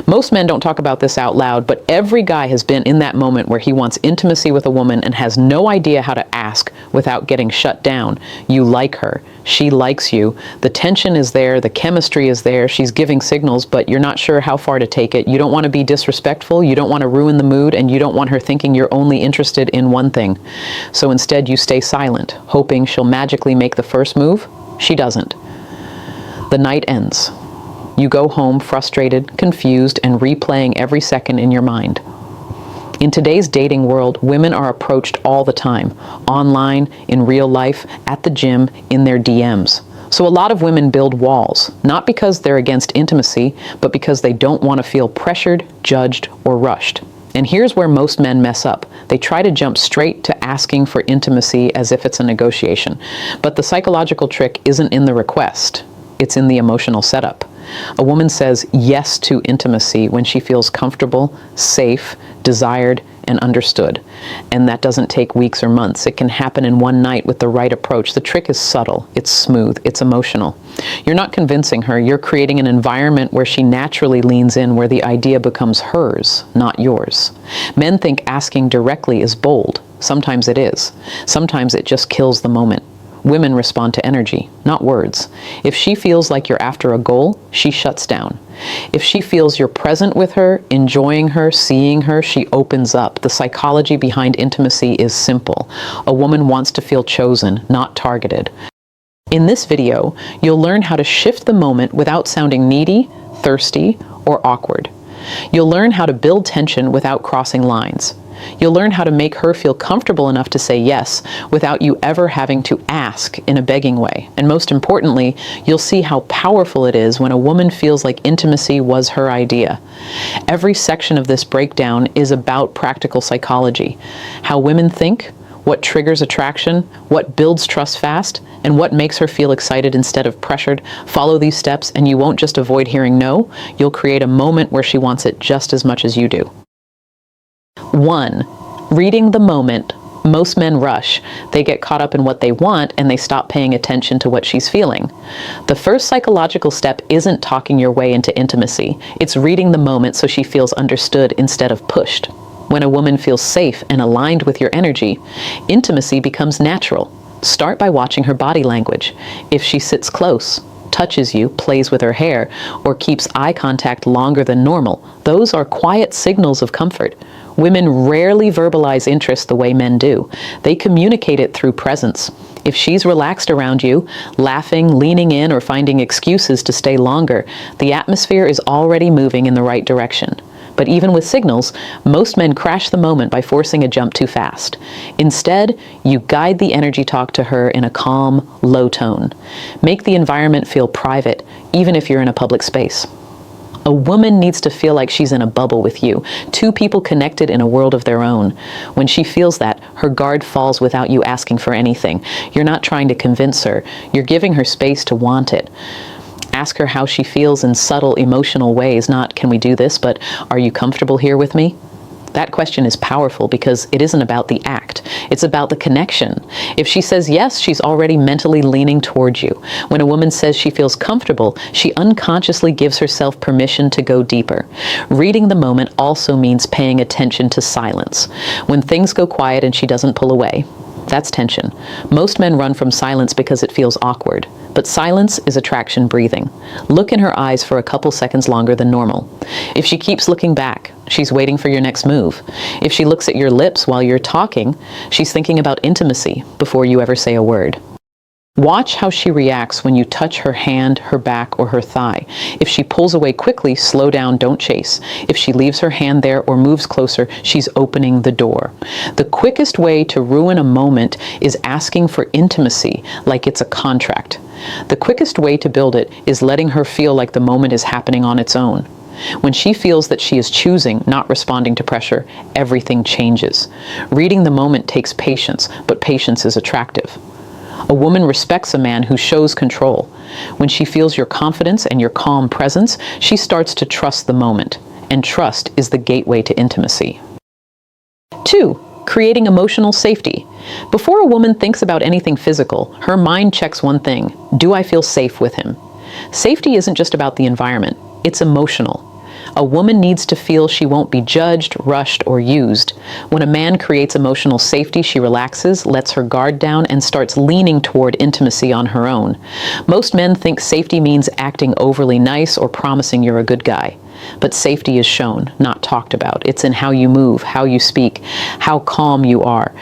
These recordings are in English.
Most men don't talk about this out loud, but every guy has been in that moment where he wants intimacy with a woman and has no idea how to ask without getting shut down. You like her. She likes you. The tension is there. The chemistry is there. She's giving signals, but you're not sure how far to take it. You don't want to be disrespectful. You don't want to ruin the mood, and you don't want her thinking you're only interested in one thing. So instead, you stay silent, hoping she'll magically make the first move. She doesn't. The night ends. You go home frustrated, confused, and replaying every second in your mind. In today's dating world, women are approached all the time, online, in real life, at the gym, in their DMs. So a lot of women build walls, not because they're against intimacy, but because they don't want to feel pressured, judged, or rushed. And here's where most men mess up. They try to jump straight to asking for intimacy as if it's a negotiation. But the psychological trick isn't in the request, it's in the emotional setup. A woman says yes to intimacy when she feels comfortable, safe, desired, and understood. And that doesn't take weeks or months. It can happen in one night with the right approach. The trick is subtle, it's smooth, it's emotional. You're not convincing her, you're creating an environment where she naturally leans in, where the idea becomes hers, not yours. Men think asking directly is bold. Sometimes it is. Sometimes it just kills the moment. Women respond to energy, not words. If she feels like you're after a goal, she shuts down. If she feels you're present with her, enjoying her, seeing her, she opens up. The psychology behind intimacy is simple. A woman wants to feel chosen, not targeted. In this video, you'll learn how to shift the moment without sounding needy, thirsty, or awkward. You'll learn how to build tension without crossing lines. You'll learn how to make her feel comfortable enough to say yes without you ever having to ask in a begging way. And most importantly, you'll see how powerful it is when a woman feels like intimacy was her idea. Every section of this breakdown is about practical psychology, how women think, what triggers attraction, what builds trust fast, and what makes her feel excited instead of pressured. Follow these steps and you won't just avoid hearing no, you'll create a moment where she wants it just as much as you do. 1. Reading the moment. Most men rush. They get caught up in what they want and they stop paying attention to what she's feeling. The first psychological step isn't talking your way into intimacy. It's reading the moment so she feels understood instead of pushed. When a woman feels safe and aligned with your energy, intimacy becomes natural. Start by watching her body language. If she sits close, touches you, plays with her hair, or keeps eye contact longer than normal, those are quiet signals of comfort. Women rarely verbalize interest the way men do. They communicate it through presence. If she's relaxed around you, laughing, leaning in, or finding excuses to stay longer, the atmosphere is already moving in the right direction. But even with signals, most men crash the moment by forcing a jump too fast. Instead, you guide the energy talk to her in a calm, low tone. Make the environment feel private, even if you're in a public space. A woman needs to feel like she's in a bubble with you, two people connected in a world of their own. When she feels that, her guard falls without you asking for anything. You're not trying to convince her, you're giving her space to want it. Ask her how she feels in subtle, emotional ways, not, "Can we do this?" but, "Are you comfortable here with me?" That question is powerful because it isn't about the act, it's about the connection. If she says yes, she's already mentally leaning towards you. When a woman says she feels comfortable, she unconsciously gives herself permission to go deeper. Reading the moment also means paying attention to silence. When things go quiet and she doesn't pull away, that's tension. Most men run from silence because it feels awkward. But silence is attraction breathing. Look in her eyes for a couple seconds longer than normal. If she keeps looking back, she's waiting for your next move. If she looks at your lips while you're talking, she's thinking about intimacy before you ever say a word. Watch how she reacts when you touch her hand, her back, or her thigh. If she pulls away quickly, slow down, don't chase. If she leaves her hand there or moves closer, she's opening the door. The quickest way to ruin a moment is asking for intimacy like it's a contract. The quickest way to build it is letting her feel like the moment is happening on its own. When she feels that she is choosing, not responding to pressure, everything changes. Reading the moment takes patience, but patience is attractive. A woman respects a man who shows control. When she feels your confidence and your calm presence, she starts to trust the moment, and trust is the gateway to intimacy. 2. Creating emotional safety. Before a woman thinks about anything physical, her mind checks one thing: do I feel safe with him? Safety isn't just about the environment, it's emotional. A woman needs to feel she won't be judged, rushed, or used. When a man creates emotional safety, she relaxes, lets her guard down, and starts leaning toward intimacy on her own. Most men think safety means acting overly nice or promising you're a good guy. But safety is shown, not talked about. It's in how you move, how you speak, how calm you are.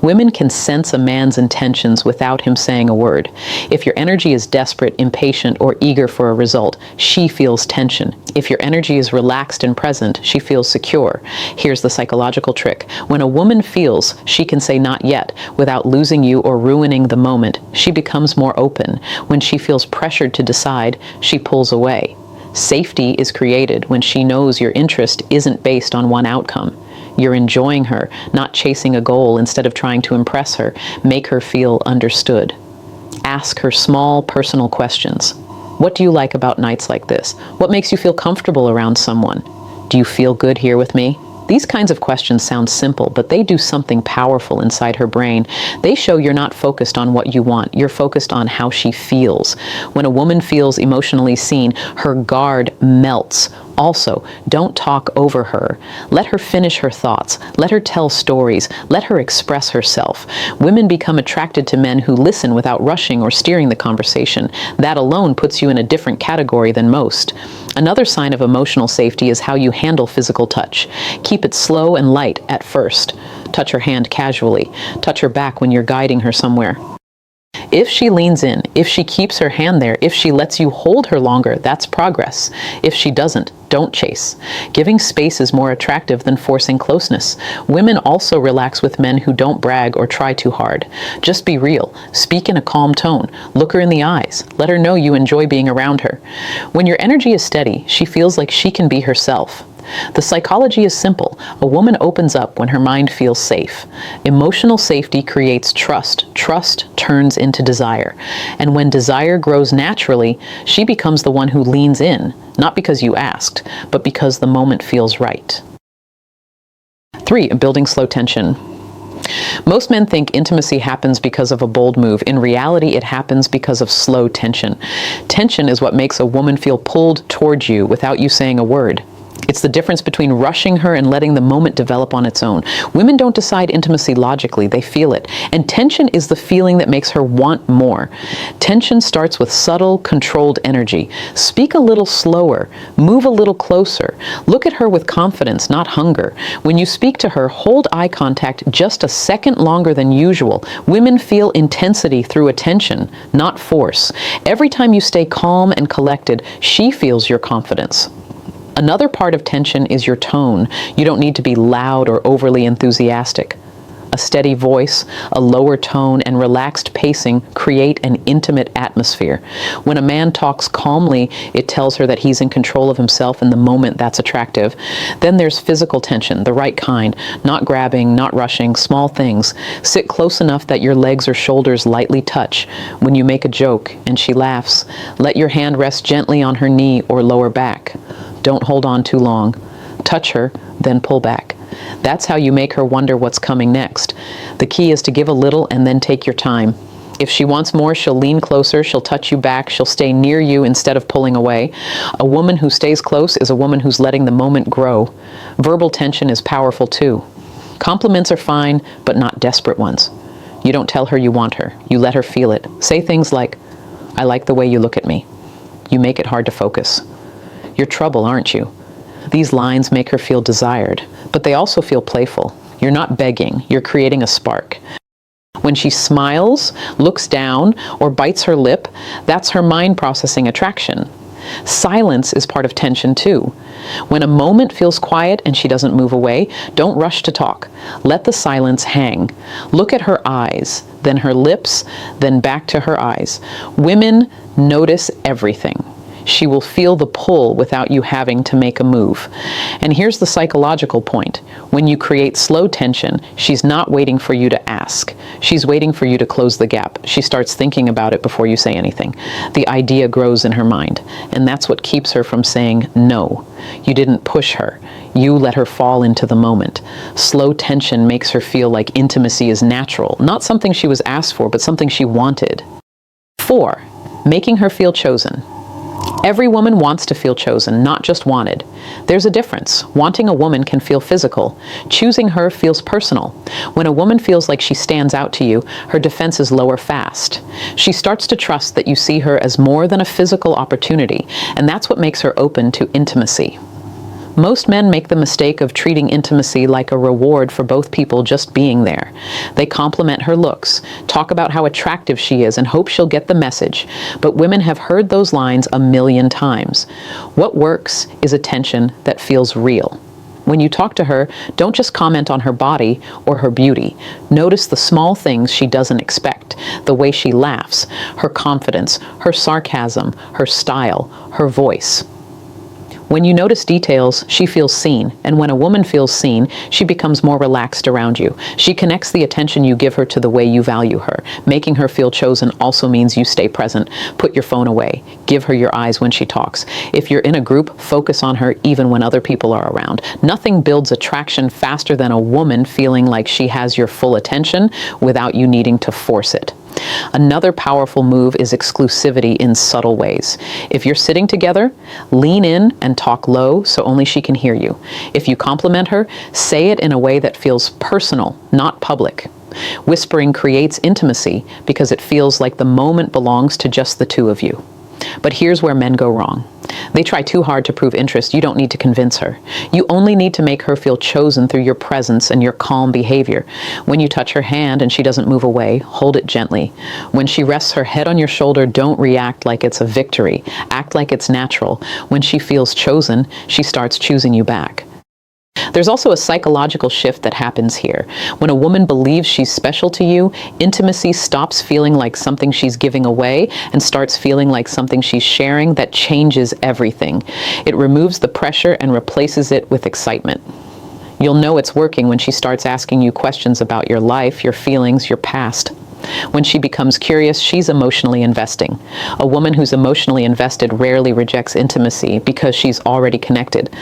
Women can sense a man's intentions without him saying a word. If your energy is desperate, impatient, or eager for a result, she feels tension. If your energy is relaxed and present, she feels secure. Here's the psychological trick. When a woman feels she can say not yet without losing you or ruining the moment, she becomes more open. When she feels pressured to decide, she pulls away. Safety is created when she knows your interest isn't based on one outcome. You're enjoying her, not chasing a goal instead of trying to impress her. Make her feel understood. Ask her small, personal questions. What do you like about nights like this? What makes you feel comfortable around someone? Do you feel good here with me? These kinds of questions sound simple, but they do something powerful inside her brain. They show you're not focused on what you want. You're focused on how she feels. When a woman feels emotionally seen, her guard melts. Also, don't talk over her. Let her finish her thoughts. Let her tell stories. Let her express herself. Women become attracted to men who listen without rushing or steering the conversation. That alone puts you in a different category than most. Another sign of emotional safety is how you handle physical touch. Keep it slow and light at first. Touch her hand casually. Touch her back when you're guiding her somewhere. If she leans in, if she keeps her hand there, if she lets you hold her longer, that's progress. If she doesn't, don't chase. Giving space is more attractive than forcing closeness. Women also relax with men who don't brag or try too hard. Just be real. Speak in a calm tone. Look her in the eyes. Let her know you enjoy being around her. When your energy is steady, she feels like she can be herself. The psychology is simple. A woman opens up when her mind feels safe. Emotional safety creates trust. Trust turns into desire. And when desire grows naturally, she becomes the one who leans in, not because you asked, but because the moment feels right. 3. Building slow tension. Most men think intimacy happens because of a bold move. In reality, it happens because of slow tension. Tension is what makes a woman feel pulled towards you without you saying a word. It's the difference between rushing her and letting the moment develop on its own. Women don't decide intimacy logically, they feel it. And tension is the feeling that makes her want more. Tension starts with subtle, controlled energy. Speak a little slower, move a little closer. Look at her with confidence, not hunger. When you speak to her, hold eye contact just a second longer than usual. Women feel intensity through attention, not force. Every time you stay calm and collected, she feels your confidence. Another part of tension is your tone. You don't need to be loud or overly enthusiastic. A steady voice, a lower tone, and relaxed pacing create an intimate atmosphere. When a man talks calmly, it tells her that he's in control of himself in the moment. That's attractive. Then there's physical tension, the right kind. Not grabbing, not rushing, small things. Sit close enough that your legs or shoulders lightly touch. When you make a joke and she laughs, let your hand rest gently on her knee or lower back. Don't hold on too long. Touch her, then pull back. That's how you make her wonder what's coming next. The key is to give a little and then take your time. If she wants more, she'll lean closer, she'll touch you back, she'll stay near you instead of pulling away. A woman who stays close is a woman who's letting the moment grow. Verbal tension is powerful too. Compliments are fine, but not desperate ones. You don't tell her you want her. You let her feel it. Say things like, "I like the way you look at me." You make it hard to focus. "You're trouble, aren't you?" These lines make her feel desired, but they also feel playful. You're not begging, you're creating a spark. When she smiles, looks down, or bites her lip, that's her mind processing attraction. Silence is part of tension too. When a moment feels quiet and she doesn't move away, don't rush to talk. Let the silence hang. Look at her eyes, then her lips, then back to her eyes. Women notice everything. She will feel the pull without you having to make a move. And here's the psychological point. When you create slow tension, she's not waiting for you to ask. She's waiting for you to close the gap. She starts thinking about it before you say anything. The idea grows in her mind, and that's what keeps her from saying no. You didn't push her. You let her fall into the moment. Slow tension makes her feel like intimacy is natural, not something she was asked for, but something she wanted. 4, making her feel chosen. Every woman wants to feel chosen, not just wanted. There's a difference. Wanting a woman can feel physical. Choosing her feels personal. When a woman feels like she stands out to you, her defenses lower fast. She starts to trust that you see her as more than a physical opportunity, and that's what makes her open to intimacy. Most men make the mistake of treating intimacy like a reward for both people just being there. They compliment her looks, talk about how attractive she is, and hope she'll get the message. But women have heard those lines a million times. What works is attention that feels real. When you talk to her, don't just comment on her body or her beauty. Notice the small things she doesn't expect, the way she laughs, her confidence, her sarcasm, her style, her voice. When you notice details, she feels seen, and when a woman feels seen, she becomes more relaxed around you. She connects the attention you give her to the way you value her. Making her feel chosen also means you stay present. Put your phone away. Give her your eyes when she talks. If you're in a group, focus on her even when other people are around. Nothing builds attraction faster than a woman feeling like she has your full attention without you needing to force it. Another powerful move is exclusivity in subtle ways. If you're sitting together, lean in and talk low so only she can hear you. If you compliment her, say it in a way that feels personal, not public. Whispering creates intimacy because it feels like the moment belongs to just the two of you. But here's where men go wrong. They try too hard to prove interest. You don't need to convince her. You only need to make her feel chosen through your presence and your calm behavior. When you touch her hand and she doesn't move away, hold it gently. When she rests her head on your shoulder, don't react like it's a victory. Act like it's natural. When she feels chosen, she starts choosing you back. There's also a psychological shift that happens here. When a woman believes she's special to you, intimacy stops feeling like something she's giving away and starts feeling like something she's sharing. That changes everything. It removes the pressure and replaces it with excitement. You'll know it's working when she starts asking you questions about your life, your feelings, your past. When she becomes curious, she's emotionally investing. A woman who's emotionally invested rarely rejects intimacy because she's already connected.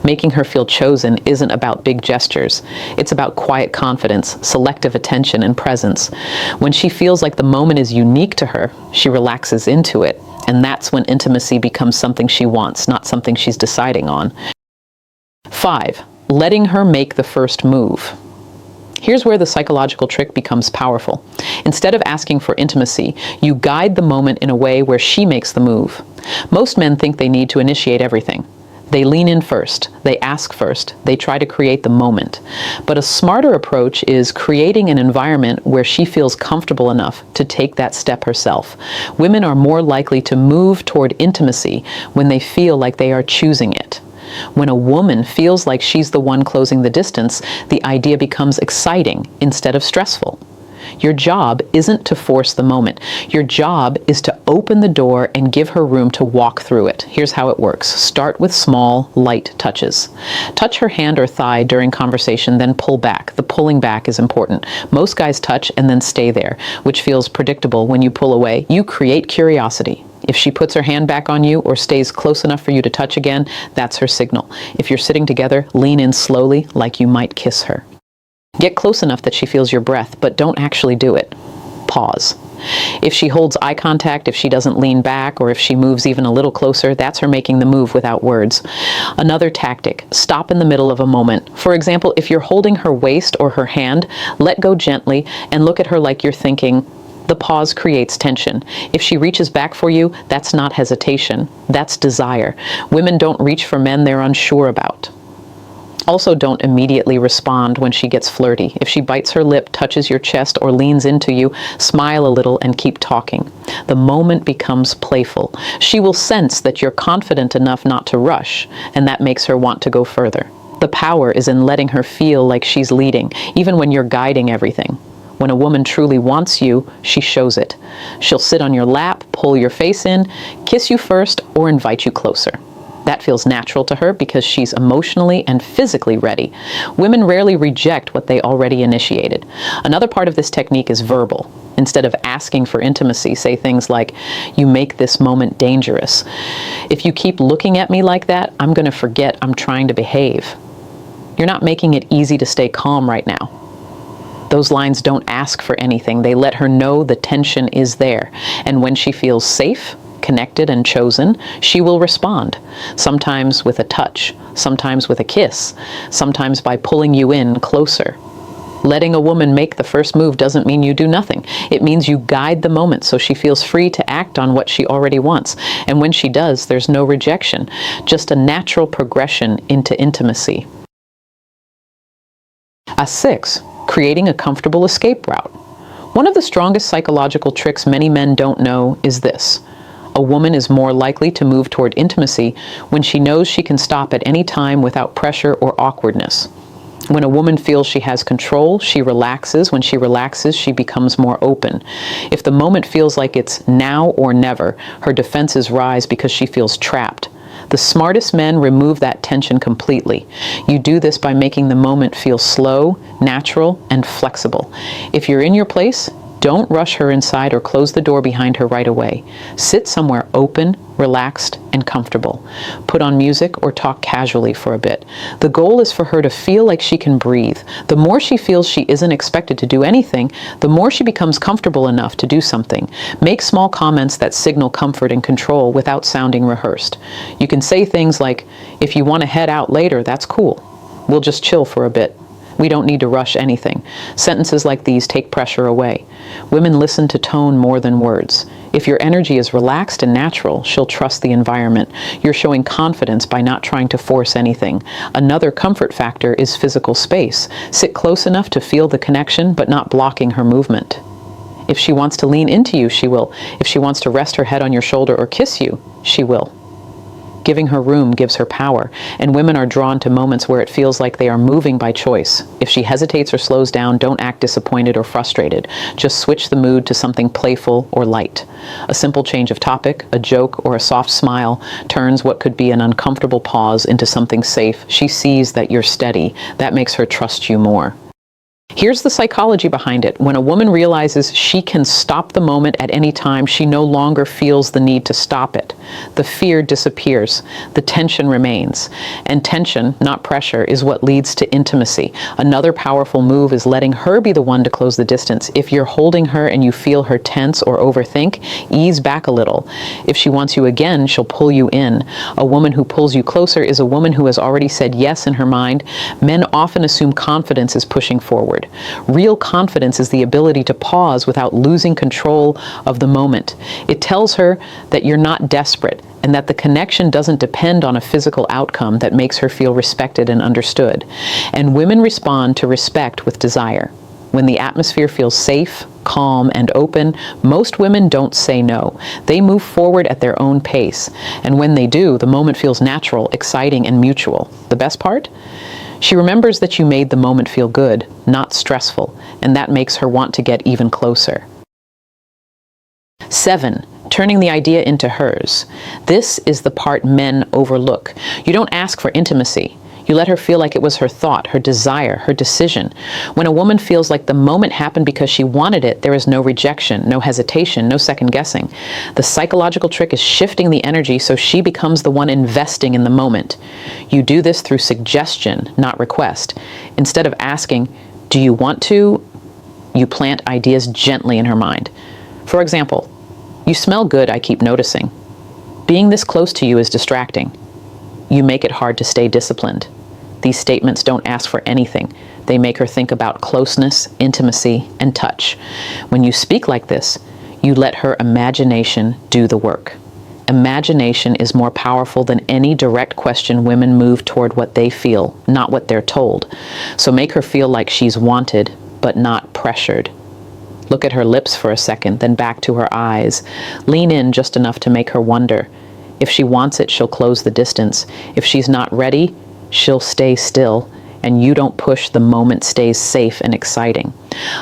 Making her feel chosen isn't about big gestures. It's about quiet confidence, selective attention, and presence. When she feels like the moment is unique to her, she relaxes into it. And that's when intimacy becomes something she wants, not something she's deciding on. 5. Letting her make the first move. Here's where the psychological trick becomes powerful. Instead of asking for intimacy, you guide the moment in a way where she makes the move. Most men think they need to initiate everything. They lean in first, they ask first, they try to create the moment. But a smarter approach is creating an environment where she feels comfortable enough to take that step herself. Women are more likely to move toward intimacy when they feel like they are choosing it. When a woman feels like she's the one closing the distance, the idea becomes exciting instead of stressful. Your job isn't to force the moment. Your job is to open the door and give her room to walk through it. Here's how it works. Start with small, light touches. Touch her hand or thigh during conversation, then pull back. The pulling back is important. Most guys touch and then stay there, which feels predictable. When you pull away, you create curiosity. If she puts her hand back on you or stays close enough for you to touch again, that's her signal. If you're sitting together, lean in slowly like you might kiss her. Get close enough that she feels your breath, but don't actually do it. Pause. If she holds eye contact, if she doesn't lean back, or if she moves even a little closer, that's her making the move without words. Another tactic, stop in the middle of a moment. For example, if you're holding her waist or her hand, let go gently and look at her like you're thinking. The pause creates tension. If she reaches back for you, that's not hesitation. That's desire. Women don't reach for men they're unsure about. Also, don't immediately respond when she gets flirty. If she bites her lip, touches your chest, or leans into you, smile a little and keep talking. The moment becomes playful. She will sense that you're confident enough not to rush, and that makes her want to go further. The power is in letting her feel like she's leading, even when you're guiding everything. When a woman truly wants you, she shows it. She'll sit on your lap, pull your face in, kiss you first, or invite you closer. That feels natural to her because she's emotionally and physically ready. Women rarely reject what they already initiated. Another part of this technique is verbal. Instead of asking for intimacy, say things like, "You make this moment dangerous. If you keep looking at me like that, I'm going to forget I'm trying to behave." You're not making it easy to stay calm right now. Those lines don't ask for anything. They let her know the tension is there. And when she feels safe, connected and chosen, she will respond. Sometimes with a touch, sometimes with a kiss, sometimes by pulling you in closer. Letting a woman make the first move doesn't mean you do nothing. It means you guide the moment so she feels free to act on what she already wants. And when she does, there's no rejection, just a natural progression into intimacy. 6, creating a comfortable escape route. One of the strongest psychological tricks many men don't know is this. A woman is more likely to move toward intimacy when she knows she can stop at any time without pressure or awkwardness. When a woman feels she has control, she relaxes. When she relaxes, she becomes more open. If the moment feels like it's now or never, her defenses rise because she feels trapped. The smartest men remove that tension completely. You do this by making the moment feel slow, natural, and flexible. If you're in your place, don't rush her inside or close the door behind her right away. Sit somewhere open, relaxed, and comfortable. Put on music or talk casually for a bit. The goal is for her to feel like she can breathe. The more she feels she isn't expected to do anything, the more she becomes comfortable enough to do something. Make small comments that signal comfort and control without sounding rehearsed. You can say things like, "If you want to head out later, that's cool. We'll just chill for a bit. We don't need to rush anything." Sentences like these take pressure away. Women listen to tone more than words. If your energy is relaxed and natural, she'll trust the environment. You're showing confidence by not trying to force anything. Another comfort factor is physical space. Sit close enough to feel the connection, but not blocking her movement. If she wants to lean into you, she will. If she wants to rest her head on your shoulder or kiss you, she will. Giving her room gives her power, and women are drawn to moments where it feels like they are moving by choice. If she hesitates or slows down, don't act disappointed or frustrated. Just switch the mood to something playful or light. A simple change of topic, a joke, or a soft smile turns what could be an uncomfortable pause into something safe. She sees that you're steady. That makes her trust you more. Here's the psychology behind it. When a woman realizes she can stop the moment at any time, she no longer feels the need to stop it. The fear disappears. The tension remains. And tension, not pressure, is what leads to intimacy. Another powerful move is letting her be the one to close the distance. If you're holding her and you feel her tense or overthink, ease back a little. If she wants you again, she'll pull you in. A woman who pulls you closer is a woman who has already said yes in her mind. Men often assume confidence is pushing forward. Real confidence is the ability to pause without losing control of the moment. It tells her that you're not desperate and that the connection doesn't depend on a physical outcome that makes her feel respected and understood. And women respond to respect with desire. When the atmosphere feels safe, calm, and open, most women don't say no. They move forward at their own pace. And when they do, the moment feels natural, exciting, and mutual. The best part? She remembers that you made the moment feel good, not stressful, and that makes her want to get even closer. 7, turning the idea into hers. This is the part men overlook. You don't ask for intimacy. You let her feel like it was her thought, her desire, her decision. When a woman feels like the moment happened because she wanted it, there is no rejection, no hesitation, no second guessing. The psychological trick is shifting the energy so she becomes the one investing in the moment. You do this through suggestion, not request. Instead of asking, "Do you want to?" you plant ideas gently in her mind. For example, "You smell good, I keep noticing. Being this close to you is distracting. You make it hard to stay disciplined." These statements don't ask for anything. They make her think about closeness, intimacy, and touch. When you speak like this, you let her imagination do the work. Imagination is more powerful than any direct question. Women move toward what they feel, not what they're told. So make her feel like she's wanted, but not pressured. Look at her lips for a second, then back to her eyes. Lean in just enough to make her wonder. If she wants it, she'll close the distance. If she's not ready, she'll stay still, and you don't push, the moment stays safe and exciting.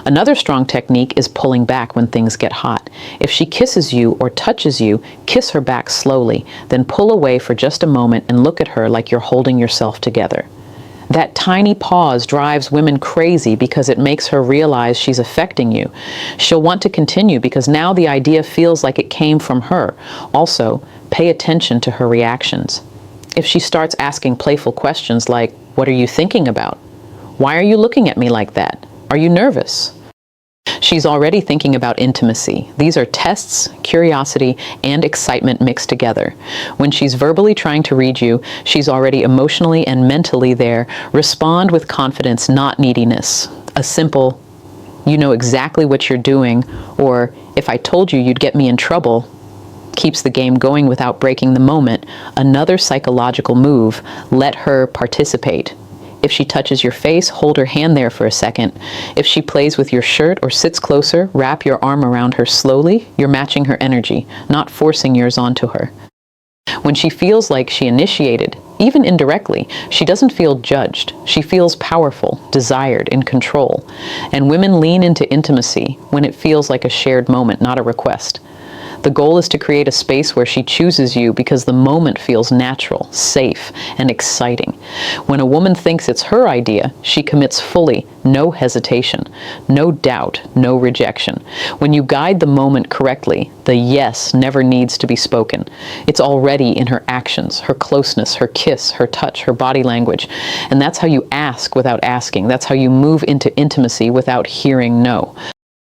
Another strong technique is pulling back when things get hot. If she kisses you or touches you, kiss her back slowly, then pull away for just a moment and look at her like you're holding yourself together. That tiny pause drives women crazy because it makes her realize she's affecting you. She'll want to continue because now the idea feels like it came from her. Also, pay attention to her reactions. If she starts asking playful questions like, "What are you thinking about? Why are you looking at me like that? Are you nervous?" She's already thinking about intimacy. These are tests, curiosity, and excitement mixed together. When she's verbally trying to read you, she's already emotionally and mentally there. Respond with confidence, not neediness. A simple, "You know exactly what you're doing," or "If I told you, you'd get me in trouble," keeps the game going without breaking the moment. Another psychological move, let her participate. If she touches your face, hold her hand there for a second. If she plays with your shirt or sits closer, wrap your arm around her slowly. You're matching her energy, not forcing yours onto her. When she feels like she initiated, even indirectly, she doesn't feel judged. She feels powerful, desired, in control. And women lean into intimacy when it feels like a shared moment, not a request. The goal is to create a space where she chooses you because the moment feels natural, safe, and exciting. When a woman thinks it's her idea, she commits fully, no hesitation, no doubt, no rejection. When you guide the moment correctly, the yes never needs to be spoken. It's already in her actions, her closeness, her kiss, her touch, her body language. And that's how you ask without asking. That's how you move into intimacy without hearing no.